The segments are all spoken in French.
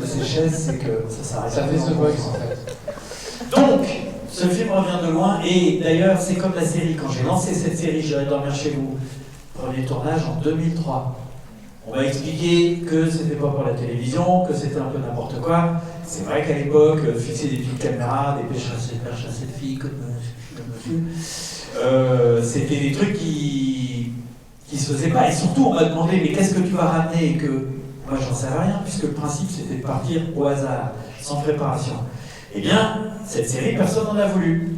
de ces chaises, c'est que ça s'arrête. Ça fait The Voice en fait. Donc, ce film revient de loin, et d'ailleurs, c'est comme la série. Quand j'ai lancé cette série, J'irai dormir chez vous, premier tournage en 2003. On m'a expliqué que c'était pas pour la télévision, que c'était un peu n'importe quoi. C'est vrai qu'à l'époque, fixer des petites caméras, des pêches à cette fille, comme le monsieur, c'était des trucs qui se faisaient pas. Et surtout, on m'a demandé, mais qu'est-ce que tu vas ramener? Et que moi, j'en savais rien, puisque le principe, c'était de partir au hasard, sans préparation. Eh bien, cette série, personne n'en a voulu.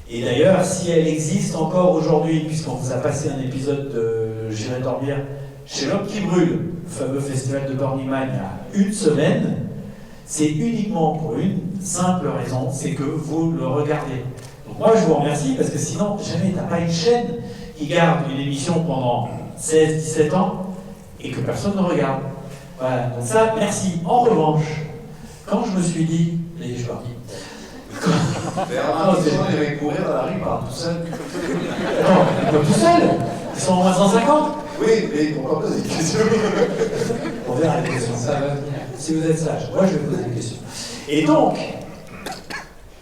Et d'ailleurs, si elle existe encore aujourd'hui, puisqu'on vous a passé un épisode de J'irai dormir chez l'homme qui brûle, le fameux festival de Burning Man, il y a une semaine, c'est uniquement pour une simple raison, c'est que vous le regardez. Donc moi, je vous remercie, parce que sinon, jamais t'as pas une chaîne qui garde une émission pendant 16-17 ans et que personne ne regarde. Voilà, donc ça, merci. En revanche, quand je me suis dit, et je suis parti. Les mecs courir dans la rue, par tout seul. Non, pas tout seul. Ils sont au moins 150. Oui, mais pourquoi poser des questions? On verra les questions. Ça va venir. Si vous êtes sage, moi je vais poser des questions. Et donc,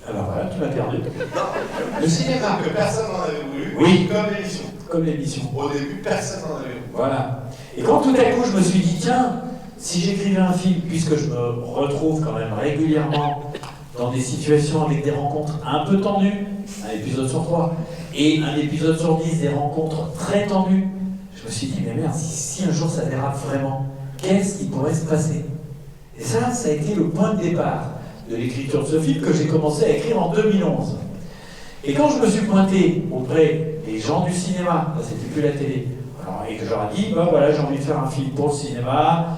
alors voilà, tu m'as perdu. Non, Le cinéma. que personne n'en avait voulu. Oui. Comme l'émission. Comme l'émission. Au début, personne n'en avait voulu. Voilà. Et quand tout à coup je me suis dit, tiens, si j'écrivais un film, puisque je me retrouve quand même régulièrement dans des situations avec des rencontres un peu tendues, un épisode sur 3, et un épisode sur 10, des rencontres très tendues, je me suis dit, mais merde, si un jour ça dérape vraiment, qu'est-ce qui pourrait se passer? Et ça a été le point de départ de l'écriture de ce film que j'ai commencé à écrire en 2011. Et quand je me suis pointé auprès des gens du cinéma, ça c'était plus la télé, alors, et que je leur ai dit, ben voilà, j'ai envie de faire un film pour le cinéma,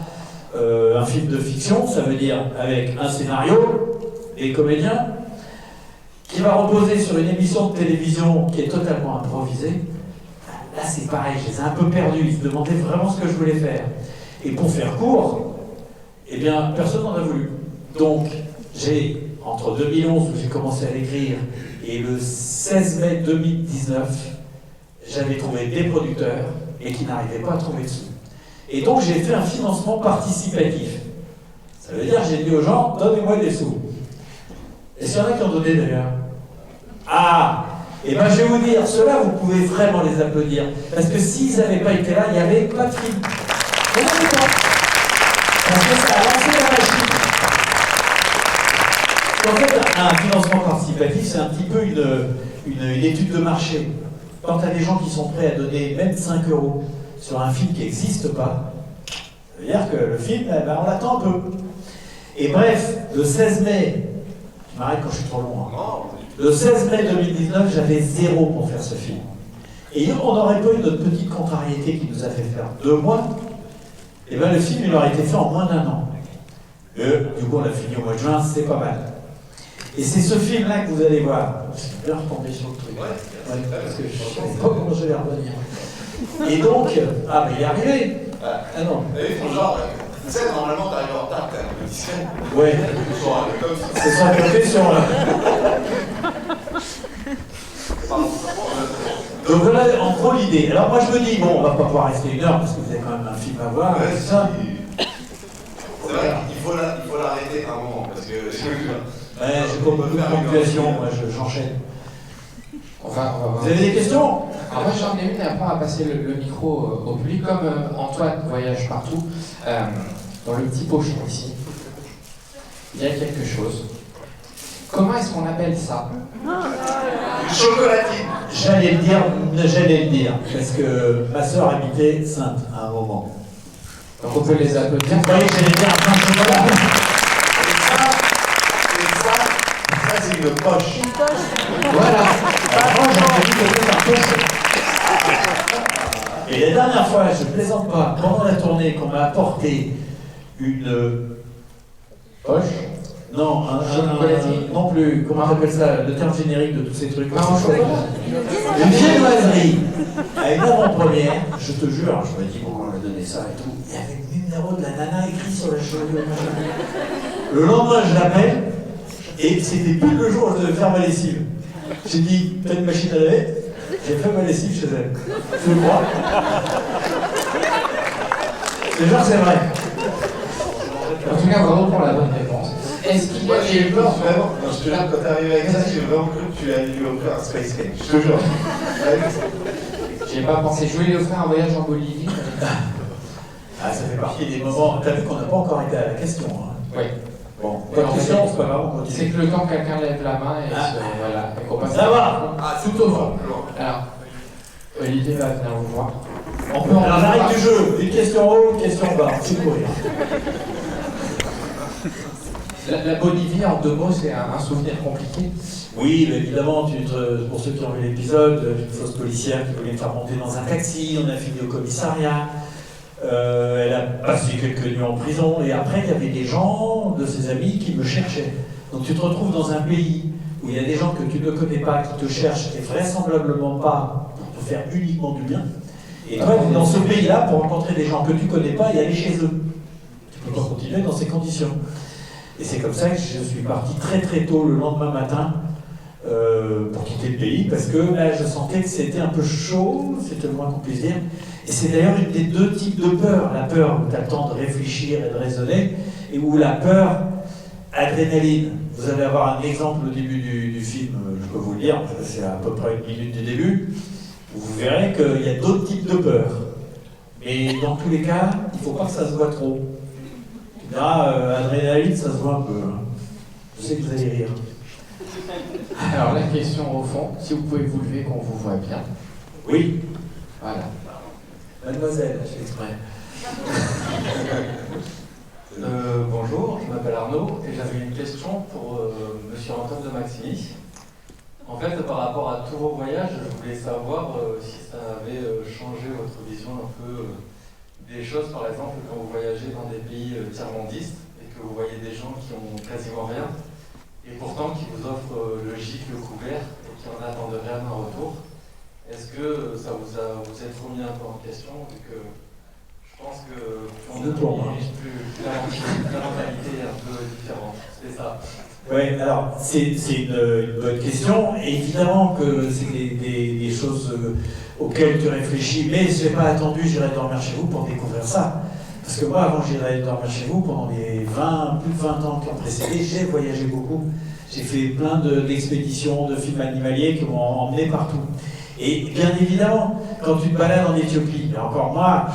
un film de fiction, ça veut dire avec un scénario, des comédiens, qui va reposer sur une émission de télévision qui est totalement improvisée. Là c'est pareil, je les ai un peu perdus, ils se demandaient vraiment ce que je voulais faire. Et pour faire court, eh bien personne n'en a voulu. Donc j'ai, entre 2011 où j'ai commencé à l'écrire, et le 16 mai 2019, j'avais trouvé des producteurs et qui n'arrivaient pas à trouver de sous. Et donc j'ai fait un financement participatif. Ça veut dire j'ai dit aux gens, donnez-moi des sous. Et s'il y en a qui ont donné d'ailleurs. Ah, et bien je vais vous dire, ceux-là vous pouvez vraiment les applaudir. Parce que s'ils n'avaient pas été là, il n'y avait pas de film. Vous n'avez pas. Parce que ça a lancé la machine. En fait, un financement participatif, c'est un petit peu une étude de marché. Quand tu as des gens qui sont prêts à donner même 5 € sur un film qui n'existe pas, ça veut dire que le film, eh ben, on l'attend un peu. Et bref, le 16 mai, tu m'arrêtes quand je suis trop long, hein. Le 16 mai 2019, j'avais 0 pour faire ce film. Et on n'aurait pas eu notre petite contrariété qui nous a fait faire 2 mois, et bien le film, il aurait été fait en moins d'1 an. Et du coup, on l'a fini au mois de juin, c'est pas mal. Et c'est ce film-là que vous allez voir. Je suis bien retombé sur le truc. Ouais, parce que je ne sais pas comment je vais revenir. Et donc, ah, mais il est arrivé. Ah non. Et ils font genre, tu sais, normalement, t'arrives en retard, t'es un peu discret. Ouais. C'est son question là. Donc voilà en gros l'idée. Alors moi je me dis, bon, on va pas pouvoir rester 1 heure parce que vous avez quand même un film à voir. Ouais, c'est ça. C'est vrai qu'il faut l'arrêter à un moment, parce que... Ouais, j'ai pas beaucoup de ponctuation, moi j'enchaîne. On va voir. Vous avez des questions? Alors moi j'en ai une et après on va passer le micro au public. Comme Antoine voyage partout, dans le petit pochon ici, il y a quelque chose. Comment est-ce qu'on appelle ça? Une chocolatine. J'allais le dire, parce que ma sœur habitait Sainte à un moment. Donc on peut les applaudir. Vous voyez que j'allais dire un pain de chocolat. Ça c'est une poche. Voilà. Avant, j'en ai vu quelqu'un par poche. Et la dernière fois, je ne plaisante pas, pendant la tournée, qu'on m'a apporté une poche. Non, non plus, comment on appelle ça, le terme générique de tous ces trucs. Une viennoiserie à une avant-première, je te jure, je me dis pourquoi on m'a donné ça et tout. Il y avait le numéro de la nana écrit sur la chevelure. Le lendemain, je l'appelle et c'était plus le jour où je devais faire ma lessive. J'ai dit, t'as une machine à laver? J'ai fait ma lessive chez elle. Tu le crois? C'est vrai. En tout tout cas, bravo pour la bonne réponse. Est-ce qu'il y Moi a j'ai eu des... peur vraiment, non, je te jure, quand t'es arrivé avec ça, j'ai vraiment cru que tu allais lui offrir un Space Cake, je te jure. J'ai pas pensé, je voulais lui offrir un voyage en Bolivie. Ah, ça fait partie des moments. T'as vu qu'on n'a pas encore été à la question. Hein. Oui. Bon, pas de question, c'est pas grave, on C'est continue. que le temps que quelqu'un lève la main et voilà, et qu'on passe. Ça va. Ah, tout au fond. Alors, Olivier va venir vous voir. On peut Alors, la règle du jeu, une question haut, une question bas, c'est courir. La Bolivie, en 2 mots, c'est un souvenir compliqué. Oui, mais évidemment, pour ceux qui ont vu l'épisode, une fausse policière qui voulait me faire monter dans un taxi, on a fini au commissariat. Elle a passé quelques nuits en prison, et après, il y avait des gens de ses amis qui me cherchaient. Donc tu te retrouves dans un pays où il y a des gens que tu ne connais pas, qui te cherchent, et vraisemblablement pas pour te faire uniquement du bien. Et toi, tu es dans ce pays-là pour rencontrer des gens que tu ne connais pas et aller chez eux. Tu ne peux pas continuer dans ces conditions. Et c'est comme ça que je suis parti très très tôt le lendemain matin pour quitter le pays, parce que là je sentais que c'était un peu chaud, c'était le moins qu'on puisse dire. Et c'est d'ailleurs une des 2 types de peur. La peur où tu as le temps de réfléchir et de raisonner, et où la peur adrénaline. Vous allez avoir un exemple au début du film, je peux vous le dire, c'est à peu près 1 minute du début, où vous verrez qu'il y a d'autres types de peur. Mais dans tous les cas, il ne faut pas que ça se voit trop. Là, adrénaline, ça se voit un peu. Hein. Je sais que vous allez rire. Alors, la question au fond, si vous pouvez vous lever, qu'on vous voit bien. Oui. Voilà. Mademoiselle, je fais exprès. Bonjour, je m'appelle Arnaud et j'avais une question pour Monsieur Antoine de Maximis. En fait, par rapport à tous vos voyages, je voulais savoir si ça avait changé votre vision un peu des choses, par exemple, quand vous voyagez dans des pays tiers-mondistes et que vous voyez des gens qui ont quasiment rien et pourtant qui vous offrent le gîte, le couvert et qui en attendent rien en retour. Est-ce que ça vous êtes remis un peu en question vu que je pense que on a la mentalité est un peu différente, c'est ça. Oui, alors c'est une bonne question. Et évidemment que c'est des choses auxquelles tu réfléchis, mais je n'ai pas attendu, j'irai dormir chez vous pour découvrir ça. Parce que moi, avant j'irai dormir chez vous, pendant les plus de 20 ans qui ont précédé, j'ai voyagé beaucoup. J'ai fait plein d'expéditions, de films animaliers qui m'ont emmené partout. Et bien évidemment, quand tu te balades en Éthiopie, et encore moi,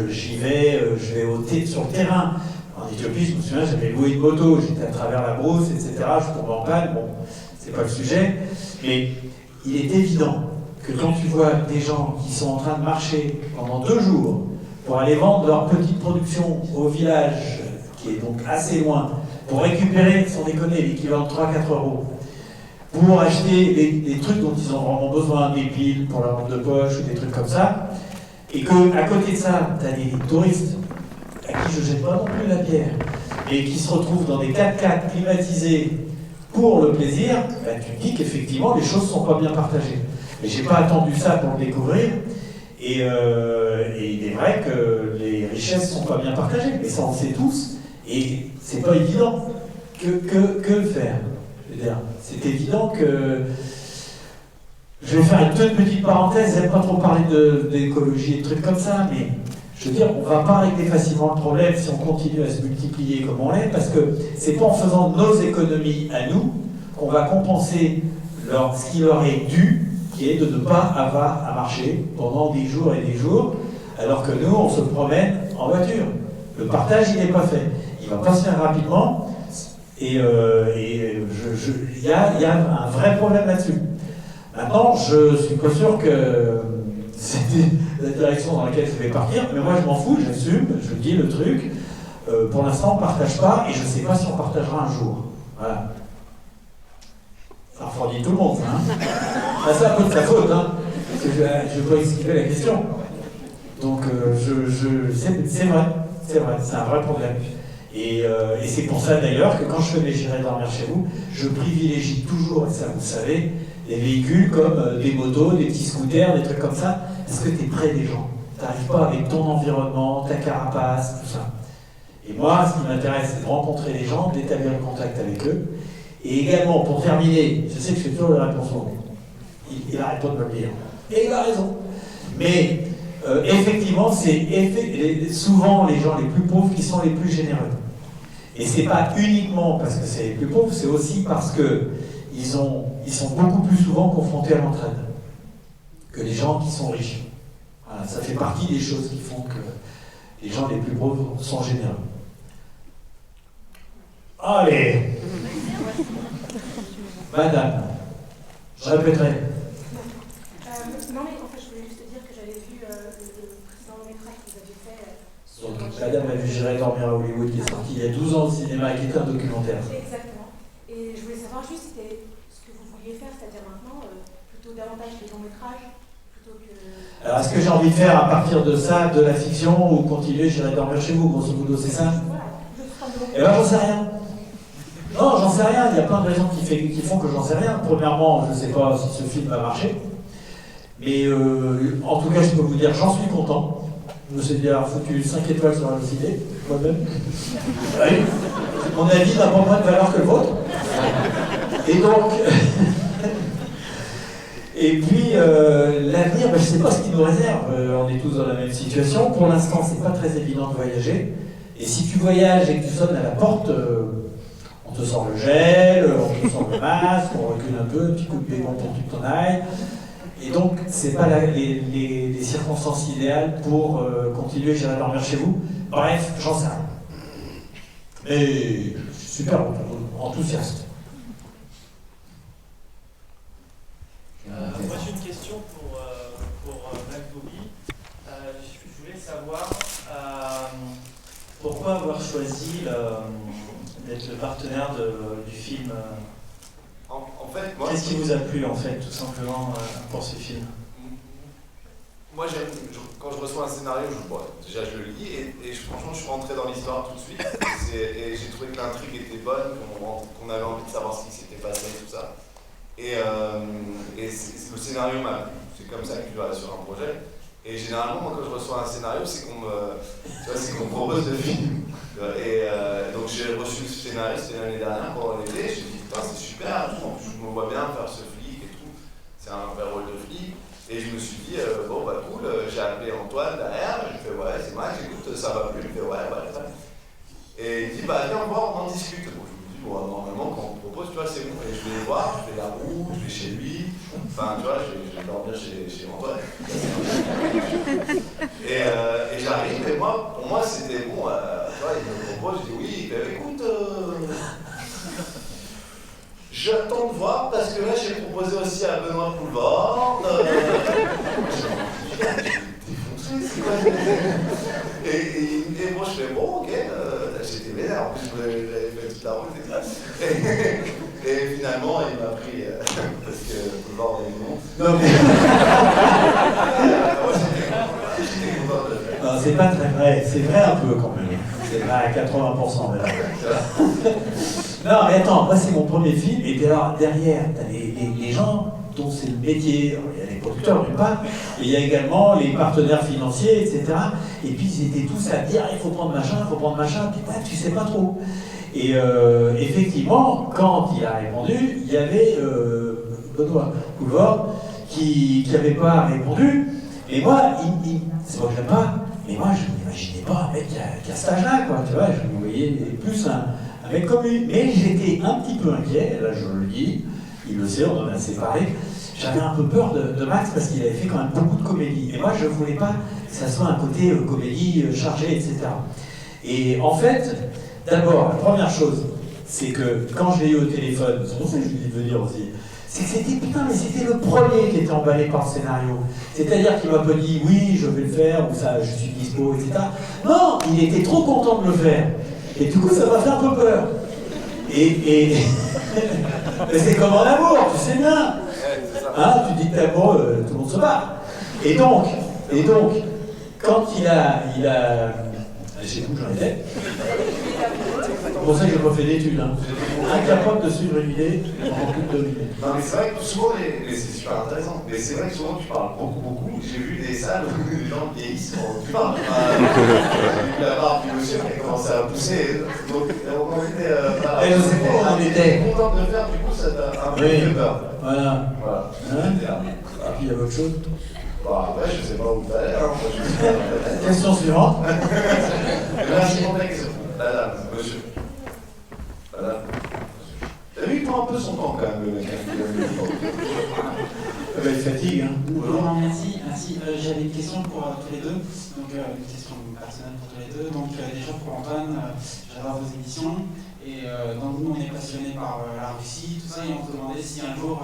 j'y vais, je vais sur le terrain. En Éthiopie, je me souviens, j'avais loué une moto, j'étais à travers la brousse, etc. Je tombe en panne, bon, c'est pas le sujet. Mais il est évident que quand tu vois des gens qui sont en train de marcher pendant 2 jours pour aller vendre leur petite production au village, qui est donc assez loin, pour récupérer, sans déconner, l'équivalent de 3-4 euros, pour acheter des trucs dont ils ont vraiment besoin, des piles pour la lampe de poche ou des trucs comme ça, et qu'à côté de ça, tu as des touristes à qui je ne jette pas non plus la pierre, et qui se retrouvent dans des 4x4 climatisés pour le plaisir, bah, tu te dis qu'effectivement les choses ne sont pas bien partagées. Mais je n'ai pas attendu ça pour le découvrir, et il est vrai que les richesses ne sont pas bien partagées, mais ça on le sait tous, et c'est pas évident. Que faire? Je veux dire, c'est évident que... Je vais faire une toute petite parenthèse, j'aime pas trop parler d'écologie et de trucs comme ça, mais je veux dire, on va pas régler facilement le problème si on continue à se multiplier comme on l'est, parce que c'est pas en faisant nos économies à nous qu'on va compenser ce qui leur est dû, qui est de ne pas avoir à marcher pendant des jours et des jours, alors que nous, on se promène en voiture. Le partage, il n'est pas fait. Il va pas se faire rapidement, et il y a un vrai problème là-dessus. Maintenant, je suis pas sûr que c'était la direction dans laquelle je vais partir, mais moi je m'en fous, j'assume, je dis le truc. Pour l'instant, on ne partage pas, et je ne sais pas si on partagera un jour. Voilà. Ça refroidit tout le monde, ça. Hein. C'est un peu de sa faute, hein, parce que je ne veux pas esquiver la question. Donc, c'est vrai, c'est un vrai problème. Et c'est pour ça d'ailleurs que quand je fais mes j'irai dormir chez vous, je privilégie toujours, et ça vous savez, des véhicules comme des motos, des petits scooters, des trucs comme ça, parce que tu es près des gens. Tu n'arrives pas avec ton environnement, ta carapace, tout ça. Et moi, ce qui m'intéresse, c'est de rencontrer les gens, d'établir le contact avec eux. Et également, pour terminer, je sais que je fais toujours la réponse longue. Il n'arrête pas de me le dire. Et il a raison. Mais effectivement, c'est souvent les gens les plus pauvres qui sont les plus généreux. Et c'est pas uniquement parce que c'est les plus pauvres, c'est aussi parce que ils sont beaucoup plus souvent confrontés à l'entraide que les gens qui sont riches. Voilà, ça fait partie des choses qui font que les gens les plus pauvres sont généreux. Allez, madame, je répéterai. Non, mais en fait, je voulais juste te dire que j'avais vu le précédent long métrage que vous aviez fait. Donc, madame a vu J'irai dormir à Hollywood, qui est sorti il y a 12 ans au cinéma et qui est un documentaire. Exactement. Et je voulais savoir juste c'était ce que vous vouliez faire, c'est-à-dire maintenant, plutôt davantage des longs métrages, plutôt que. Alors, est-ce que j'ai envie de faire à partir de ça de la fiction ou continuer J'irai dormir chez vous, grosso modo, c'est ça? Voilà, juste comme de longs Eh ben, j'en sais rien. Non, j'en sais rien. Il y a plein de raisons qui font que j'en sais rien. Premièrement, je ne sais pas si ce film va marcher. Mais en tout cas, je peux vous dire, j'en suis content. Je me suis dit, alors, foutu 5 étoiles sur la ciné, moi-même. Oui. Mon avis n'a pas moins de valeur que le vôtre. Et donc. Et puis, l'avenir, ben, je ne sais pas ce qu'il nous réserve. On est tous dans la même situation. Pour l'instant, c'est pas très évident de voyager. Et si tu voyages et que tu sonnes à la porte, on te sort le gel, on te sort le masque, on recule un peu, un petit coup de bégon pour que tu t'en ailles. Et donc, c'est pas les circonstances idéales pour continuer J'irai dormir chez vous. Bref, j'en sais rien. Mais je suis super enthousiaste. Moi j'ai une question pour McDougie. Je voulais savoir pourquoi avoir choisi d'être le partenaire du film. En fait, moi, Qu'est-ce qui vous a plu en fait, tout simplement, pour ce film? moi quand je reçois un scénario, déjà je le lis et franchement je suis rentré dans l'histoire tout de suite. Et j'ai trouvé que l'intrigue était bonne, qu'on avait envie de savoir ce qui s'était passé et tout ça. Et le scénario m'a plu. C'est comme ça que tu vas sur un projet. Et généralement, moi, quand je reçois un scénario, c'est qu'on me propose de film. Et donc j'ai reçu le scénario, c'était l'année dernière pendant l'été. J'ai dit putain c'est super, en plus je me vois bien faire ce flic et tout. C'est un vrai rôle de flic. Et je me suis dit bon bah cool, j'ai appelé Antoine derrière, j'ai fait ouais c'est Max, écoute ça va plus, il me fait ouais. Et il dit bah viens voir, on en discute. Bon, je me dis bon normalement quand on me propose tu vois c'est bon. Et je vais les voir, je fais la route, je vais chez lui, enfin tu vois je vais dormir chez Antoine. Et j'arrive et moi, pour moi c'était bon, tu vois il me propose, je dis oui, écoute j'attends de voir parce que là j'ai proposé aussi à Benoît Poulvord. Et moi je fais bon ok, j'étais vénère, en plus j'avais fait toute la route et tout. Et finalement il m'a pris parce que Poulvord est bon. Non, mais... J'étais content de le faire. Non, c'est pas très vrai. C'est vrai un peu quand même. C'est vrai à 80% même. Non, mais attends, moi c'est mon premier film, et alors, derrière, t'as les gens dont c'est le métier. Alors, il y a les producteurs d'une part, et il y a également les partenaires financiers, etc. Et puis ils étaient tous à dire il faut prendre machin, puis bref, tu sais pas trop. Et effectivement, quand il a répondu, il y avait Benoît Poulvord qui n'avait pas répondu. Et moi, c'est pas que j'aime pas, mais moi je n'imaginais pas un mec qui a cet âge-là, quoi. Tu vois, je me voyais plus un mec comme lui. Mais j'étais un petit peu inquiet, là je le dis, il le sait, on en a séparé. J'avais un peu peur de Max parce qu'il avait fait quand même beaucoup de comédie. Et moi je voulais pas que ça soit un côté comédie chargée, etc. Et en fait, d'abord, la première chose, c'est que quand je l'ai eu au téléphone, c'est pour ça que je lui ai dit de venir aussi, c'est que c'était le premier qui était emballé par le scénario. C'est-à-dire qu'il m'a pas dit oui, je vais le faire, ou ça, je suis dispo, etc. Non, il était trop content de le faire. Et du coup, ça m'a fait un peu peur. Et mais c'est comme en amour, tu sais bien. Hein, tu dis que t'es amoureux, tout le monde se bat. Et donc, quand il a je sais plus où j'en étais. C'est pour ça que j'ai pas fait d'études. Hein. Incapable de suivre une idée pendant plus de 2 minutes. Non mais c'est vrai que souvent, c'est super intéressant, mais c'est vrai que souvent tu parles beaucoup. J'ai vu des salles où les gens vieillissent quand tu parles. J'ai vu la barbe du monsieur qui a commencé à pousser. Donc on était je sais pas où on était. content de le faire, du coup ça t'a un peu Oui. fait peur. Voilà. Voilà. Hein? Et puis il y avait autre chose. Bon, après je sais pas où t'allais, hein. Moi, je sais pas. Question suivante. Merci pour ta question. Madame, monsieur. prend un peu son temps quand même, le mec. Il fatigue, hein. Bonjour, merci. J'avais une question pour tous les deux, donc une question personnelle pour tous les deux. Donc déjà pour Antoine, j'adore vos émissions, et donc nous on est passionnés par la Russie, tout ça, et on se demandait si un jour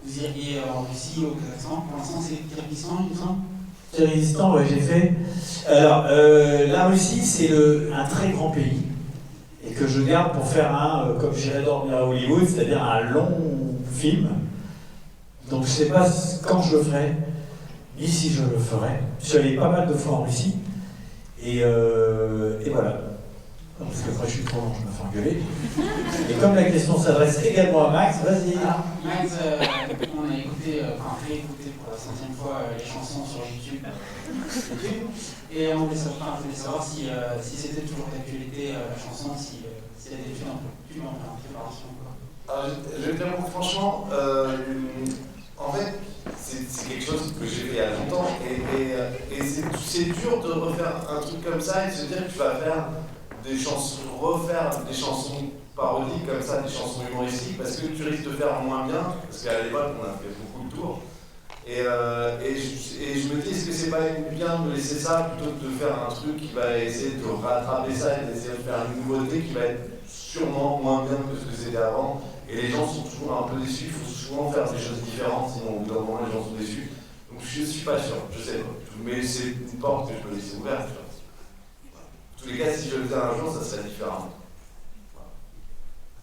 vous iriez en Russie, au Kazakhstan. Pour l'instant c'est Kirghizistan, il me semble. Kirghizistan, ouais, j'ai fait. Alors, la Russie, c'est un très grand pays, et que je garde pour faire comme J'irai dormir à Hollywood, c'est-à-dire un long film. Donc je sais pas quand je le ferai, ni si je le ferai. Je suis allé pas mal de fois en Russie, et voilà. Parce que après je suis trop long, je me fais engueuler. Et comme la question s'adresse également à Max, vas-y. Alors, Max, on a réécouté pour la 5e fois les chansons sur YouTube. Et on voulait savoir si c'était toujours d'actualité la chanson, s'il y a des films en préparation. Je vais te dire, franchement, en fait, c'est quelque chose que j'ai fait il y a longtemps, et c'est dur de refaire un truc comme ça et de se dire que tu vas faire refaire des chansons parodiques comme ça, des chansons humoristiques, parce que tu risques de faire moins bien, parce qu'à l'époque on a fait beaucoup de tours. Et je me dis, est-ce que c'est pas bien de laisser ça plutôt que de faire un truc qui va essayer de rattraper ça et d'essayer de faire une nouveauté qui va être sûrement moins bien que ce que c'était avant. Et les gens sont toujours un peu déçus, il faut souvent faire des choses différentes, sinon au bout d'un moment les gens sont déçus. Donc je suis pas sûr, je sais pas. Mais c'est une porte que je peux laisser ouverte. En tous les cas, si je le faisais un jour, ça serait différent.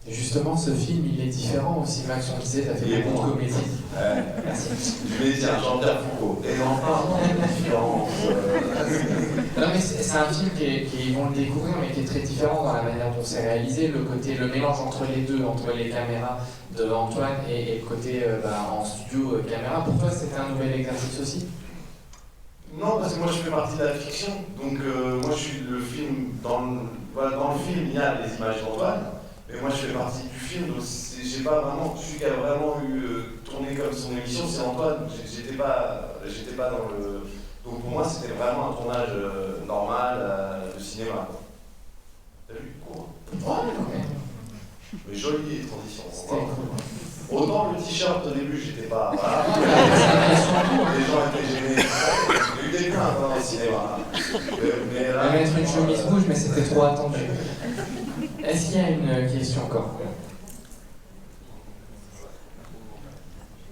Et justement, ce film, il est différent aussi, Max, on disait, t'as fait des bons de comédie. Merci. Je vais dire Jean-Pierre Foucault. Et en parlant de différence. Non, mais c'est un film qui vont le découvrir, mais qui est très différent dans la manière dont c'est réalisé. Le mélange entre les deux, entre les caméras de Antoine et le côté en studio caméra. Pour toi, c'était un nouvel exercice aussi? Non, parce que moi je fais partie de la fiction. Donc moi je suis le film. Dans le film, il y a les images d'Antoine. Mais moi je fais partie du film, donc j'ai pas vraiment, celui qui a vraiment tourné comme son émission, c'est Antoine. J'étais pas dans le. Donc pour moi c'était vraiment un tournage normal de cinéma. T'as vu, court. Ouais, mais joli transition. C'était cool. Autant le t-shirt au début j'étais pas. Voilà. Les gens étaient gênés. Il y a eu des plaintes dans le cinéma. Mais là, mettre une chemise rouge, mais c'était trop attendu. Est-ce qu'il y a une question encore?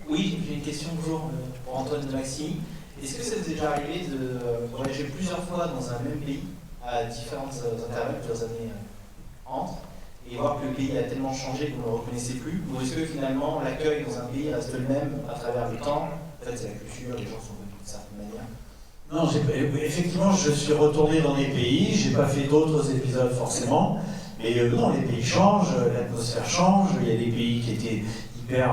Oui, j'ai une question toujours pour Antoine de Maxime. Est-ce que ça vous est déjà arrivé de voyager plusieurs fois dans un même pays, à différentes intervalles, plusieurs années entre, et voir que le pays a tellement changé que vous ne le reconnaissez plus? Ou est-ce que finalement l'accueil dans un pays reste le même à travers le temps? En fait, c'est la culture, les gens sont venus d'une certaine manière. Non, effectivement, je suis retourné dans des pays, j'ai pas fait d'autres épisodes forcément. Mais non, les pays changent, l'atmosphère change, il y a des pays qui étaient hyper...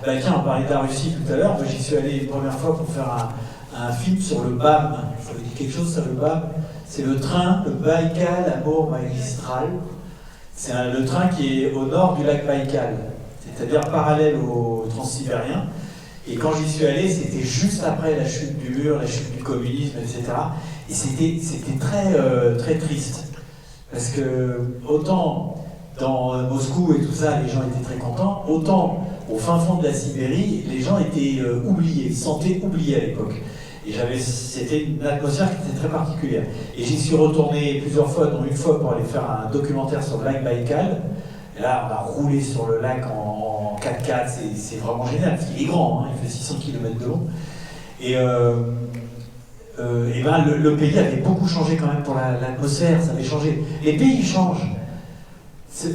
tiens, on parlait de la Russie tout à l'heure, moi j'y suis allé une première fois pour faire un film sur le BAM. Ça vous dit quelque chose, ça, le BAM? C'est le train, le Baïkal Amour Magistral. C'est le train qui est au nord du lac Baïkal, c'est-à-dire parallèle au Transsibérien. Et quand j'y suis allé, c'était juste après la chute du mur, la chute du communisme, etc. Et c'était très, très triste. Parce que autant dans Moscou et tout ça, les gens étaient très contents, autant au fin fond de la Sibérie, les gens étaient oubliés, se sentaient oubliés à l'époque. Et c'était une atmosphère qui était très particulière. Et j'y suis retourné plusieurs fois, dont une fois pour aller faire un documentaire sur le lac Baïkal. Et là, on a roulé sur le lac en 4x4, c'est vraiment génial, parce qu'il est grand, hein, il fait 600 km de long. Et le pays avait beaucoup changé quand même pour l'atmosphère, ça avait changé. Les pays changent.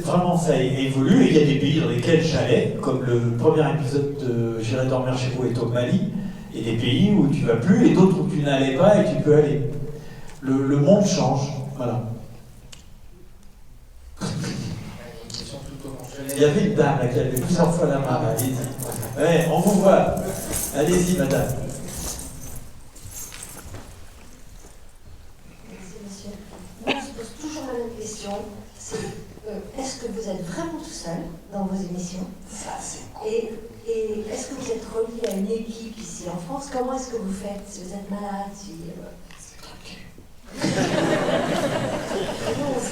Vraiment, ça évolue. Et il y a des pays dans lesquels j'allais, comme le premier épisode de J'irai dormir chez vous est au Mali, et des pays où tu vas plus, et d'autres où tu n'allais pas et tu peux aller. Le monde change. Voilà. Il y avait une dame qui avait plusieurs fois la main. Allez-y. Ouais, on vous voit. Allez-y, madame. Est-ce que vous êtes vraiment tout seul dans vos émissions? Ça, c'est cool. Et est-ce que vous êtes relié à une équipe ici en France? Comment est-ce que vous faites? Si vous êtes malade, si... C'est tranquille.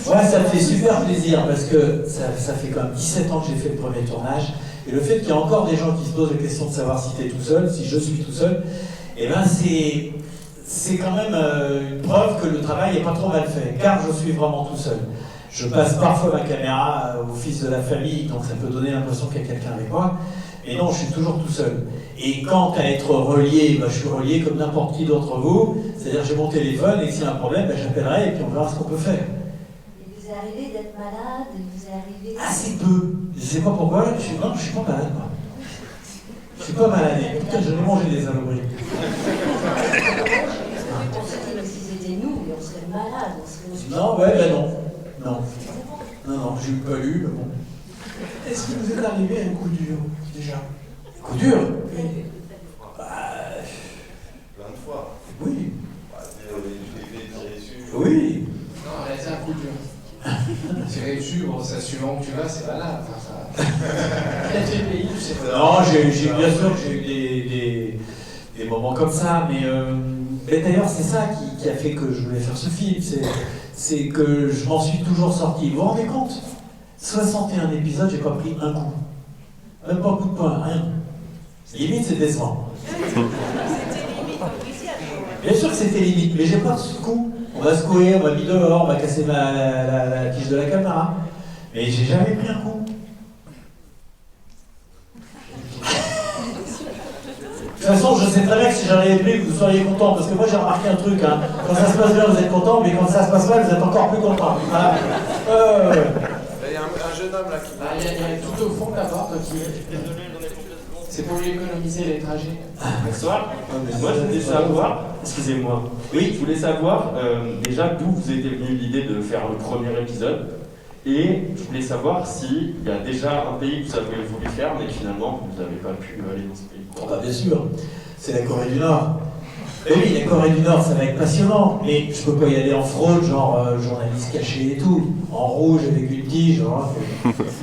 Moi, ça me fait super plaisir parce que ça fait quand même 17 ans que j'ai fait le premier tournage. Et le fait qu'il y ait encore des gens qui se posent la question de savoir si tu es tout seul, si je suis tout seul, eh ben c'est quand même une preuve que le travail n'est pas trop mal fait, car je suis vraiment tout seul. Je passe parfois ma caméra au fils de la famille, donc ça peut donner l'impression qu'il y a quelqu'un avec moi, mais non, je suis toujours tout seul. Et quant à être relié, ben, je suis relié comme n'importe qui d'entre vous, c'est-à-dire j'ai mon téléphone et s'il y a un problème, ben, j'appellerai et puis on verra ce qu'on peut faire. Il vous est arrivé d'être malade, il vous est arrivé... Assez peu. Je sais pas pourquoi, je suis pas malade, moi. Je suis pas malade. Putain, je vais manger des aloperies. On se dit que si c'était nous, on serait malade, on serait hospitalisé. Non, ouais, ben non. Non, j'ai pas lu, mais bon. Est-ce qu'il vous est arrivé un coup dur, déjà? Coup dur? Plein de fois. Oui. Je l'ai fait tirer dessus. Oui. Non, arrêtez un coup dur. Tirer dessus, bon, ça suivant où tu vas, c'est banal. Enfin, ça... Quel pays, tu sais pas. Non, bien sûr que j'ai eu des moments comme ça, mais d'ailleurs, c'est ça qui a fait que je voulais faire ce film. C'est que je m'en suis toujours sorti. Vous vous rendez compte? 61 épisodes, j'ai pas pris un coup. Même pas un coup de poing, rien. Limite, c'est décevant. Bien sûr que c'était limite, mais j'ai pas reçu de coup. On m'a secoué, on m'a mis dehors, on m'a cassé la tige de la caméra. Mais j'ai jamais pris un coup. De toute façon, je sais très bien que si j'en avais pris, vous seriez content, parce que moi j'ai remarqué un truc, hein. Quand ça se passe bien, vous êtes content, mais quand ça se passe mal, vous êtes encore plus content. Voilà. Il y a un jeune homme là qui... Ah, il y a tout au fond de la porte qui... C'est pour lui économiser les trajets. Bonsoir. Moi, je voulais savoir, excusez-moi, oui, je voulais savoir déjà d'où vous était venue l'idée de faire le premier épisode. Et je voulais savoir s'il y a déjà un pays que vous avez voulu faire, mais que finalement vous n'avez pas pu aller dans ce pays. Oh bah bien sûr, c'est la Corée du Nord. Et oui, la Corée du Nord, ça va être passionnant, mais je peux pas y aller en fraude, genre journaliste caché et tout, en rouge avec une tige, genre,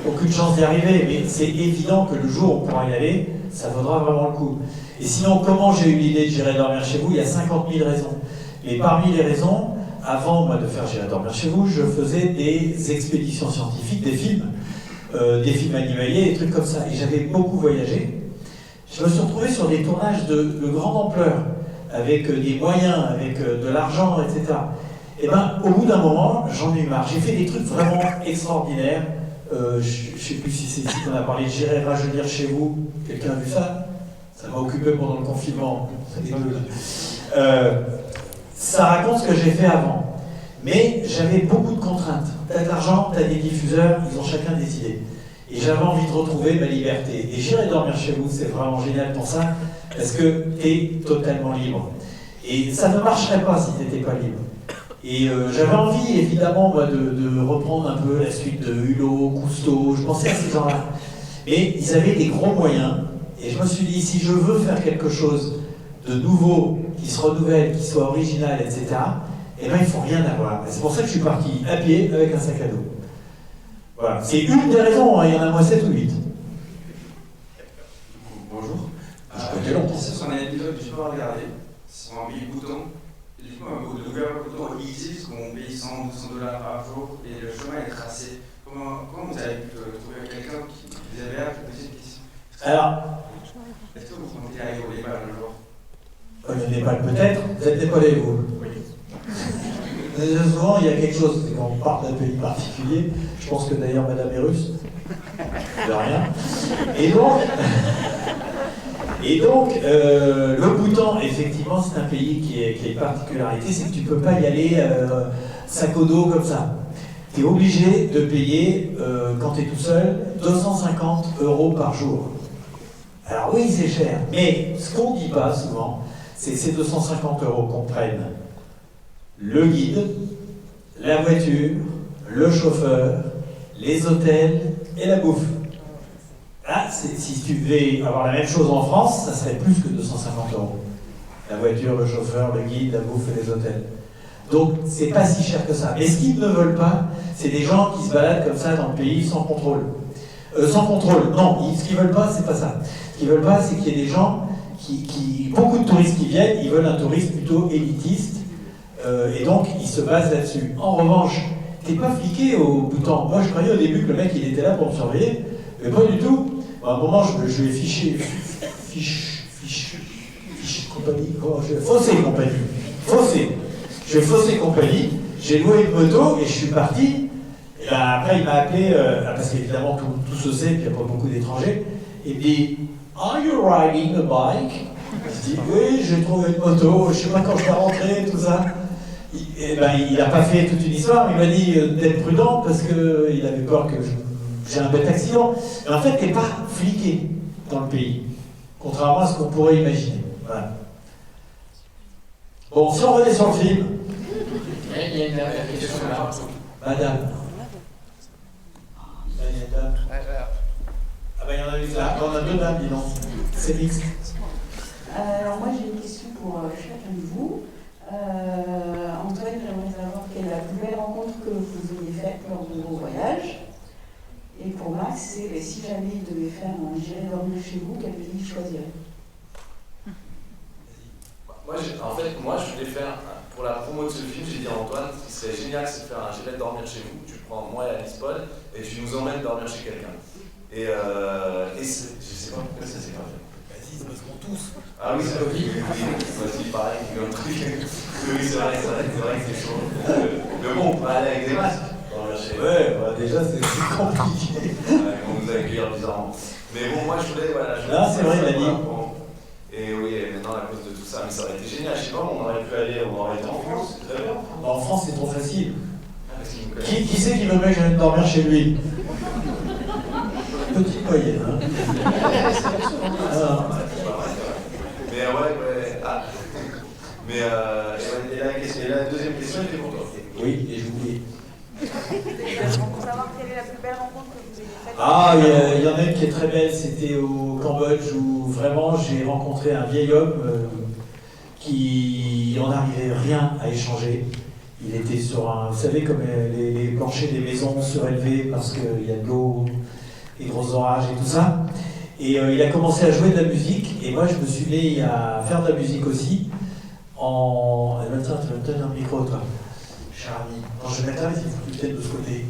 aucune chance d'y arriver, mais c'est évident que le jour où on pourra y aller, ça vaudra vraiment le coup. Et sinon, comment j'ai eu l'idée de J'irai dormir chez vous? Il y a 50 000 raisons. Et parmi les raisons, avant moi de faire J'irai dormir chez vous, je faisais des expéditions scientifiques, des films animaliers, des trucs comme ça. Et j'avais beaucoup voyagé. Je me suis retrouvé sur des tournages de grande ampleur, avec des moyens, avec de l'argent, etc. Et ben, au bout d'un moment, j'en ai eu marre. J'ai fait des trucs vraiment extraordinaires. Je ne sais plus si c'est ici qu'on a parlé de J'irai rajeunir chez vous. Quelqu'un a vu ça? Ça m'a occupé pendant le confinement. Ça raconte ce que j'ai fait avant. Mais j'avais beaucoup de contraintes. T'as de l'argent, t'as des diffuseurs, ils ont chacun des idées. Et j'avais envie de retrouver ma liberté. Et J'irai dormir chez vous, c'est vraiment génial pour ça, parce que t'es totalement libre. Et ça ne marcherait pas si t'étais pas libre. Et j'avais envie, évidemment, moi, de reprendre un peu la suite de Hulot, Cousteau, je pensais à ces gens-là. Mais ils avaient des gros moyens, et je me suis dit, si je veux faire quelque chose de nouveau, qui se renouvelle, qui soit original, etc., eh ben, il ne faut rien avoir. Et c'est pour ça que je suis parti à pied avec un sac à dos. Voilà. C'est une des raisons, hein. Il y en a moins 7 ou 8. Bonjour. C'était long. C'est sur un épisode que je n'ai pas regardé. C'est un pays bouton. Et du coup, d'ouvrir le bouton easy, parce qu'on paye 100, 200 $ par jour, et le chemin est tracé. Comment vous avez pu trouver quelqu'un qui vous avait à poser une question? Alors, est-ce que vous comptez aller au Népal un jour? Le Népal peut-être. Vous êtes népalais, vous? Oui. Souvent, il y a quelque chose, c'est quand on parle d'un pays particulier, je pense que d'ailleurs Madame est russe, de rien. Et donc le Bhoutan, effectivement, c'est un pays qui a une particularité, c'est que tu ne peux pas y aller sac au dos comme ça. Tu es obligé de payer, quand tu es tout seul, 250 € par jour. Alors oui, c'est cher, mais ce qu'on ne dit pas souvent, c'est que ces 250 € comprennent le guide, la voiture, le chauffeur, les hôtels et la bouffe. Là, si tu devais avoir la même chose en France, ça serait plus que 250 €. La voiture, le chauffeur, le guide, la bouffe et les hôtels. Donc, c'est pas si cher que ça. Mais ce qu'ils ne veulent pas, c'est des gens qui se baladent comme ça dans le pays sans contrôle. Sans contrôle, non. Ce qu'ils veulent pas, c'est pas ça. Ce qu'ils veulent pas, c'est qu'il y ait des gens beaucoup de touristes qui viennent, ils veulent un tourisme plutôt élitiste, Et donc, il se base là-dessus. En revanche, t'es pas fliqué au bout de temps. Moi, je croyais au début que le mec, il était là pour me surveiller, mais pas du tout. À un moment, je lui ai fiché compagnie, faussé compagnie. Faussé. J'ai faussé compagnie, j'ai loué une moto et je suis parti. Et ben, après, il m'a appelé, parce qu'évidemment, tout se sait, puis il n'y a pas beaucoup d'étrangers. Il me dit, Are you riding a bike? Je dis, oui, j'ai trouvé une moto, je sais pas quand je vais rentrer, tout ça. Et ben, il n'a pas fait toute une histoire, il m'a dit d'être prudent parce qu'il avait peur que j'ai un bête accident. Mais en fait, t'es pas fliqué dans le pays, contrairement à ce qu'on pourrait imaginer. Voilà. Bon, si on revenait sur le film. Il y a une dernière question là. Madame. Ah bah il y en a une là. On a deux dames, dis donc. C'est mixte. Alors moi j'ai une question pour chacun de vous. Antoine, j'aimerais savoir quelle est la plus belle rencontre que vous ayez faite lors de vos voyages. Et pour Max, c'est si jamais il devait faire un j'irai dormir chez vous, quel pays il choisirait? Moi, je voulais faire, pour la promo de ce film, j'ai dit à Antoine, ce qui serait génial, c'est de faire un j'irai dormir chez vous. Tu prends moi et Alice Paul, et tu nous emmènes dormir chez quelqu'un. Et je sais pas pourquoi ça s'est pas fait. Vas-y, c'est parce qu'on tousse. Ah oui, c'est oui. Moi aussi, pareil, comme truc. Oui, c'est vrai que c'est chaud. Mais bon, on peut aller avec des masques. Ouais, bah déjà, c'est compliqué. On nous a accueillis bizarrement. Mais bon, moi, je voulais, voilà. Là, c'est vrai, il a dit. Et oui, et maintenant, à cause de tout ça, mais ça aurait été génial. Je sais pas, on aurait pu aller, on aurait été en France, c'est très bien. En France, c'est trop facile. Qui c'est qui veut bien que j'aille dormir chez lui? Petite moyenne, hein. Mais ouais. Ah. Mais et la deuxième question était pour toi. Oui, et j'ai oublié. Pour savoir quelle est la plus belle rencontre que vous ayez faite. Ah, il y en a une qui est très belle, c'était au Cambodge où vraiment j'ai rencontré un vieil homme qui en arrivait rien à échanger. Il était sur un, vous savez, comme les planchers des maisons surélevés parce qu'il y a de l'eau, des gros orages et tout ça. Et il a commencé à jouer de la musique et moi je me suis mis à faire de la musique aussi. Tiens, tu vas me donner un micro toi. Cher ami. Non, je vais mettre là, mais il faut que tu t'aides de ce côté.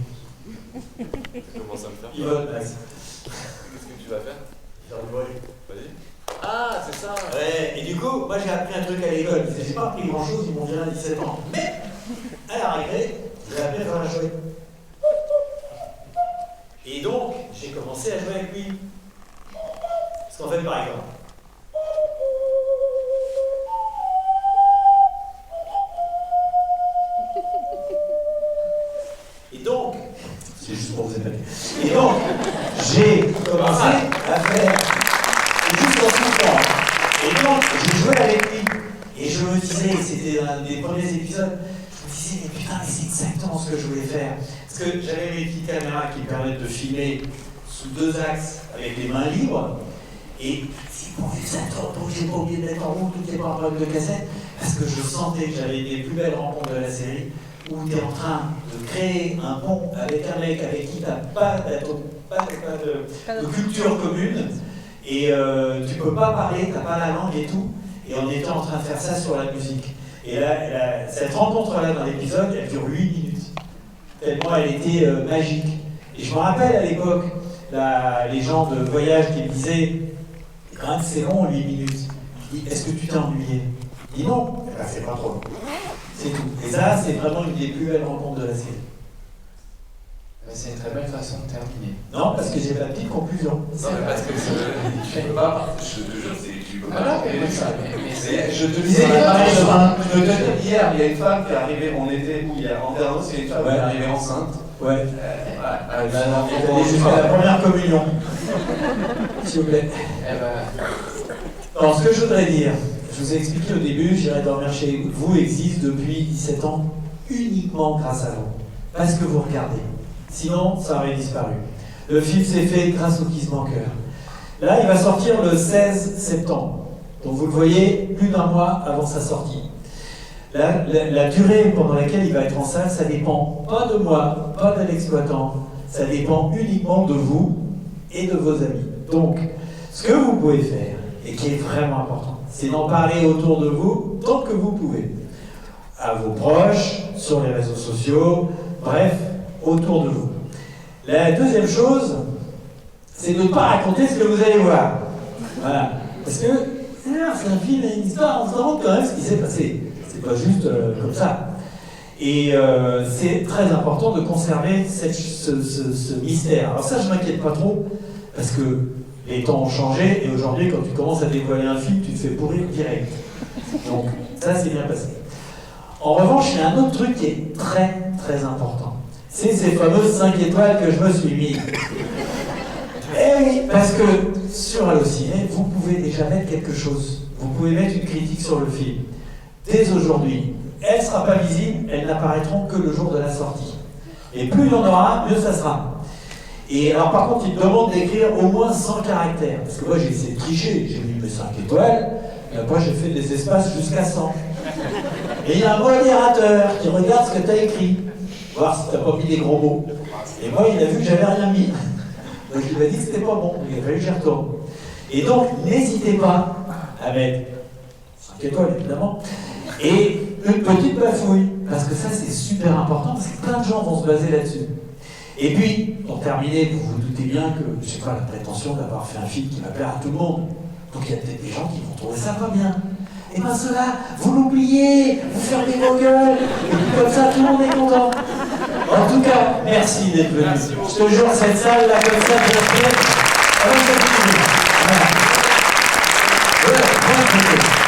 Comment ça me fait? Il vote, Max. Qu'est-ce que tu vas faire? Faire du bruit. Vas-y. Ah, c'est ça. Ouais, et du coup, moi j'ai appris un truc à l'école. J'ai pas appris grand chose, ils m'ont viré à 17 ans. Mais, à la récré, j'ai appris à faire la jouer. Et donc, j'ai commencé à jouer avec lui. Parce qu'en fait, par exemple, et donc, c'est juste pour vous épater. Et donc, j'ai commencé à faire juste en tout temps. Et donc, j'ai joué avec lui. Et je me disais, c'était un des premiers épisodes, je me disais, mais putain, mais c'est exactement ce que je voulais faire. Parce que j'avais mes petites caméras qui permettent de filmer sous deux axes avec les mains libres. Et c'est pour les acteurs, donc j'ai pas oublié de mettre en route toutes les paroles de cassette, parce que je sentais que j'avais les plus belles rencontres de la série, où tu es en train de créer un pont avec un mec avec qui tu n'as pas de culture commune, et tu peux pas parler, tu n'as pas la langue et tout, et on était en train de faire ça sur la musique. Et là, cette rencontre-là dans l'épisode, elle dure 8 minutes, tellement elle était magique. Et je me rappelle à l'époque, les gens de voyage qui me disaient, quand même c'est long 8 minutes. Je dis, est-ce que tu t'es ennuyé? Il dit non, eh ben, c'est pas trop long. C'est tout. Et ça, c'est vraiment une des plus belles rencontres de la série. C'est une très belle façon de terminer. Non, parce que j'ai ma petite conclusion. Non, mais parce que tu peux pas. Je te jure, tu peux pas. Je te disais, hier, il y a une femme qui est arrivée, on était où? En Ternos, il y a une femme qui est arrivée enceinte. Ouais. Jusqu'à la première communion. S'il vous plaît. Alors, ce que je voudrais dire, je vous ai expliqué au début, j'irai dormir chez vous existe depuis 17 ans uniquement grâce à vous. Parce que vous regardez. Sinon, ça aurait disparu. Le film s'est fait grâce au Kiss Banker. Là, il va sortir le 16 septembre. Donc vous le voyez, plus d'un mois avant sa sortie. La durée pendant laquelle il va être en salle, ça dépend pas de moi, pas de l'exploitant. Ça dépend uniquement de vous et de vos amis. Donc, ce que vous pouvez faire, et qui est vraiment important, c'est d'en parler autour de vous tant que vous pouvez. à vos proches, sur les réseaux sociaux, bref, autour de vous. La deuxième chose, c'est de ne pas raconter ce que vous allez voir. Voilà. Parce que c'est un film et une histoire, on se rend compte quand même ce qui s'est passé. C'est pas juste comme ça. Et c'est très important de conserver ce mystère. Alors ça, je m'inquiète pas trop, parce que les temps ont changé, et aujourd'hui, quand tu commences à dévoiler un film, tu te fais pourrir direct. Donc, ça, c'est bien passé. En revanche, il y a un autre truc qui est très, très important. C'est ces fameuses 5 étoiles que je me suis mis. Eh oui, parce que sur Allociné, vous pouvez déjà mettre quelque chose. Vous pouvez mettre une critique sur le film. Dès aujourd'hui, elle ne sera pas visible, elles n'apparaîtront que le jour de la sortie. Et plus il y en aura, mieux ça sera. Et alors par contre, il me demande d'écrire au moins 100 caractères. Parce que moi j'ai essayé de tricher, j'ai mis mes 5 étoiles, et après j'ai fait des espaces jusqu'à 100. Et il y a un modérateur qui regarde ce que tu as écrit, voir si tu n'as pas mis des gros mots. Et moi il a vu que j'avais rien mis. Donc il m'a dit que c'était pas bon, il a fallu que j'y retourne. Et donc n'hésitez pas à mettre 5 étoiles évidemment, et une petite bafouille, parce que ça c'est super important, parce que plein de gens vont se baser là-dessus. Et puis, pour terminer, vous vous doutez bien que je n'ai pas la prétention d'avoir fait un film qui va plaire à tout le monde. Donc il y a peut-être des gens qui vont trouver ça pas bien. Et bien cela, vous l'oubliez, vous fermez vos gueules, et puis comme ça tout le monde est content. En tout cas, merci d'être venu. Je te jure, cette salle là comme ça, je la fais. Voilà. Voilà.